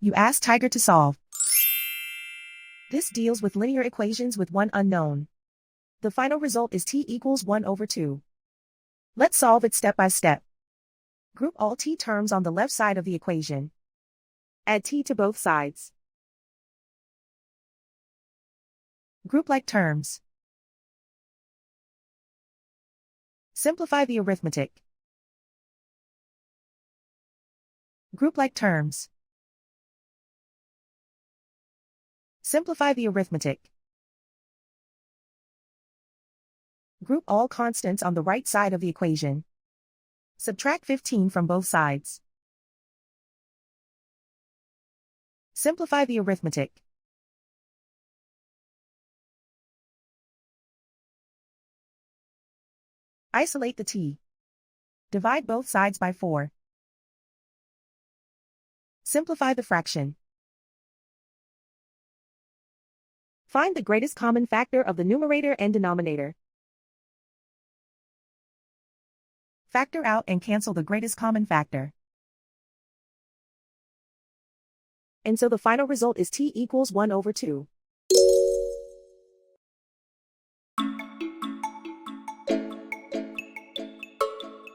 You ask Tiger to solve. This deals with linear equations with one unknown. The final result is t equals 1 over 2. Let's solve it step by step. Group all t terms on the left side of the equation. Add t to both sides. Group like terms. Simplify the arithmetic. Group like terms. Simplify the arithmetic. Group all constants on the right side of the equation. Subtract 15 from both sides. Simplify the arithmetic. Isolate the t. Divide both sides by 4. Simplify the fraction. Find the greatest common factor of the numerator and denominator. Factor out and cancel the greatest common factor. And so the final result is t equals 1 over 2.